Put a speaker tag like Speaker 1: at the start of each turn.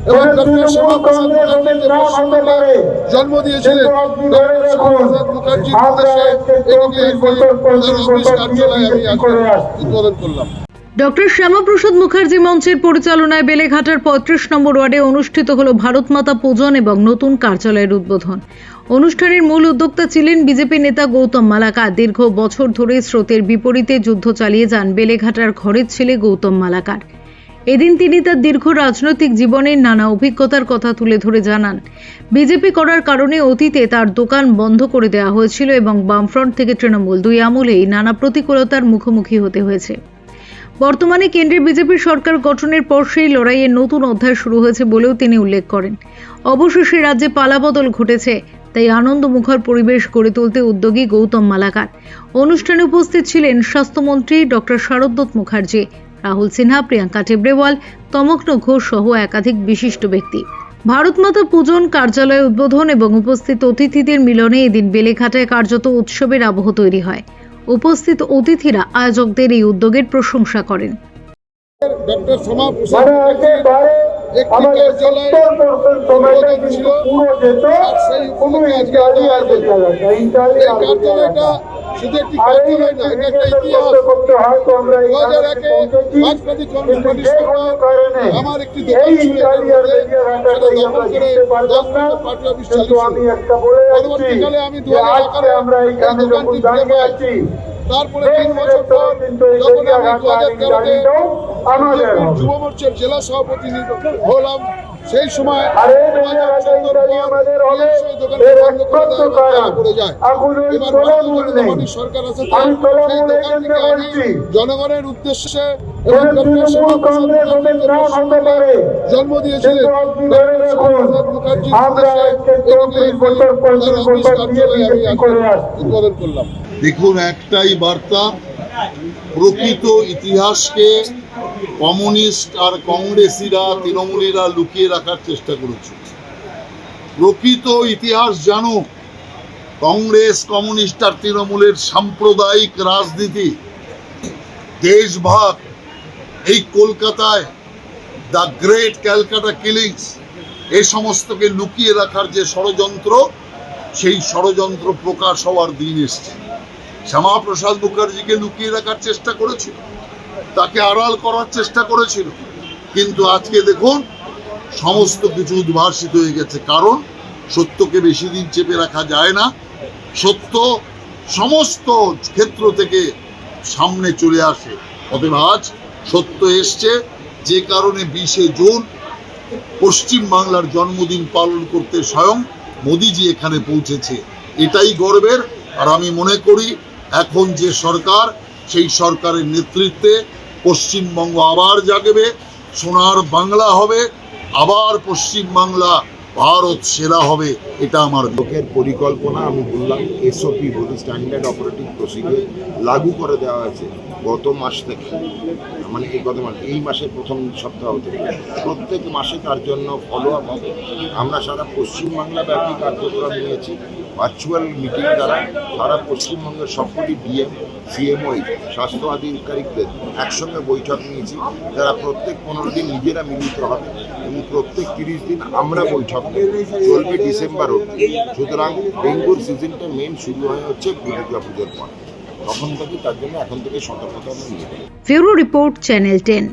Speaker 1: এবং ডক্টর শ্যামাপ্রসাদ মুখার্জির পশ্চিমবাংলায় জন্ম দিয়েছিলেন ডক্টর শ্যামাপ্রসাদ মুখার্জির উদ্দেশ্যে তার অফিস কার্যালয় আমি আজকে উদ্বোধন করলাম।
Speaker 2: ডক্টর শ্যামাপ্রসাদ মুখার্জি মঞ্চের পরিচালনায় বেলেঘাটার ৩৫ নম্বর ওয়ার্ডে অনুষ্ঠিত হল ভারত মাতা পূজন এবং নতুন কার্যালয়ের উদ্বোধন। অনুষ্ঠানের মূল উদ্যোক্তা ছিলেন বিজেপি নেতা গৌতম মালাকার। দীর্ঘ বছর ধরে স্রোতের বিপরীতে যুদ্ধ চালিয়ে যান বেলেঘাটার ঘরের ছেলে গৌতম মালাকার। এদিন তিনি তার দীর্ঘ রাজনৈতিক জীবনের নানা অভিজ্ঞতার কথা তুলে ধরে জানান, বিজেপি করার কারণে অতীতে তার দোকান বন্ধ করে দেওয়া হয়েছিল এবং বামফ্রন্ট থেকে তৃণমূল দুই আমলেই নানা প্রতিকূলতার মুখোমুখি হতে হয়েছে। বর্তমানে কেন্দ্রের বিজেপি সরকার গঠনের পর সেই লড়াইয়ের নতুন অধ্যায় শুরু হয়েছে বলেও তিনি উল্লেখ করেন। অবশেষে রাজ্যে পালাবদল ঘটেছে, তাই আনন্দমুখর পরিবেশ গড়ে তুলতে উদ্যোগী গৌতম মালাকার। অনুষ্ঠানে উপস্থিত ছিলেন স্বাস্থ্যমন্ত্রী ডক্টর শারদত্ত মুখার্জি, রাহুল সিনহা, প্রিয়াঙ্কা টেবরেওয়াল, তমগ্ন ঘোষ সহ একাধিক বিশিষ্ট ব্যক্তি। ভারত মাতা পূজন কার্যালয় উদ্বোধন এবং উপস্থিত অতিথিদের মিলনে এদিন বেলেঘাটায় কার্যত উৎসবের আবহ তৈরি হয়। উপস্থিত অতিথিরা আয়োজকদের এই উদ্যোগের প্রশংসা করেন।
Speaker 1: ডক্টর শ্যামাপ্রসাদ একটি কার্যালয় উদ্বোধন ছিল আর সেই উপলক্ষে আজকে এই কার্যালয়টা শুধু একটি কার্যালয় না, এটা একটা ইতিহাস। 2001-এ বাজপেয়ী কমিউনিস্ট সরকার আমার একটি দোকান ছিল, সেটা দখল করে 10 বছর পার্টি অফিস চালিয়েছিল। পরবর্তীকালে আমি 2011-এ এই দোকানটি ফিরে পাই। তারপরে 3 বছর পর যখন আমি 2013-তে যুব মোর্চার জেলা সভাপতি হলাম, সেই সময় 2014 সেই দোকানটি বন্ধ করে পড়ে যায়। এবার ভারতীয় জনতা পার্টির সরকার আছে, সেই দোকানটিকে আমি জনগণের উদ্দেশ্যে এবং ডক্টর শ্যামাপ্রসাদ মুখার্জির পশ্চিমবাংলায় জন্ম দিয়েছিলেন ডক্টর শ্যামাপ্রসাদ মুখার্জির উদ্দেশ্যে তার অফিস কার্যালয় আমি আজকে উদ্বোধন করলাম।
Speaker 3: দেখুন, একটাই বার্তা, প্রকৃত ইতিহাসকে কমিউনিস্ট আর কংগ্রেসিরা, তৃণমূলীরা লুকিয়ে রাখার চেষ্টা করেছে। প্রকৃত ইতিহাস জানো, কংগ্রেস, কমিউনিস্ট আর তৃণমূলের সাম্প্রদায়িক রাজনীতি, দেশভাগ, এই কলকাতায় দ্য গ্রেট ক্যালকাটা কিলিংস, এই সমস্তকে লুকিয়ে রাখার যে ষড়যন্ত্র, সেই ষড়যন্ত্র প্রকাশ হওয়ার দিন এসছে। শ্যামাপ্রসাদ মুখার্জিকে লুকিয়ে রাখার চেষ্টা করেছিল, তাকে আড়াল করার চেষ্টা করেছিল, কিন্তু আজকে দেখুন সমস্ত কিছু উদ্ভাসিত হয়ে গেছে। কারণ সত্যকে বেশি দিন চেপে রাখা যায় না, সত্য সমস্ত ক্ষেত্র থেকে সামনে চলে আসে। অতএব আজ সত্য এসছে, যে কারণে 20শে জুন পশ্চিম বাংলার জন্মদিন পালন করতে স্বয়ং মোদিজি এখানে পৌঁছেছে। এটাই গর্বের। আর আমি মনে করি এখন যে সরকার, সেই সরকারের নেতৃত্বে পশ্চিমবঙ্গ আবার জাগবে, সোনার বাংলা হবে, আবার পশ্চিমবাংলা ভারত সেরা হবে। এটা আমার
Speaker 4: লোকের পরিকল্পনা। আমি বললাম এসওপি বলি, স্ট্যান্ডার্ড অপারেটিং প্রসিডিওর লাগু করে দেওয়া হয়েছে গত মাস থেকে, মানে এই মাসের প্রথম সপ্তাহ থেকে। প্রত্যেক মাসে তার জন্য ফলো আপ হবে। আমরা সারা পশ্চিমবাংলা ব্যাপী কার্যক্রম নিয়েছি। ভার্চুয়াল মিটিং দ্বারা সারা পশ্চিমবঙ্গের সবকটি ডিএম, সিএমওই, স্বাস্থ্য আধিকারিকদের একসঙ্গে বৈঠক নিয়েছি, যারা প্রত্যেক 15 দিন নিজেরা মিলিত হবে এবং প্রত্যেক 30 দিন আমরা বৈঠক চলবে ডিসেম্বর অবধি। সুতরাং ডেঙ্গুর সিজনটা মেন শুরু হয়ে হচ্ছে দুর্গা পুজোর পর, তখন থেকে তার জন্য এখন থেকে সতর্কতা আমরা নিয়ে।
Speaker 2: Bureau report, channel 10।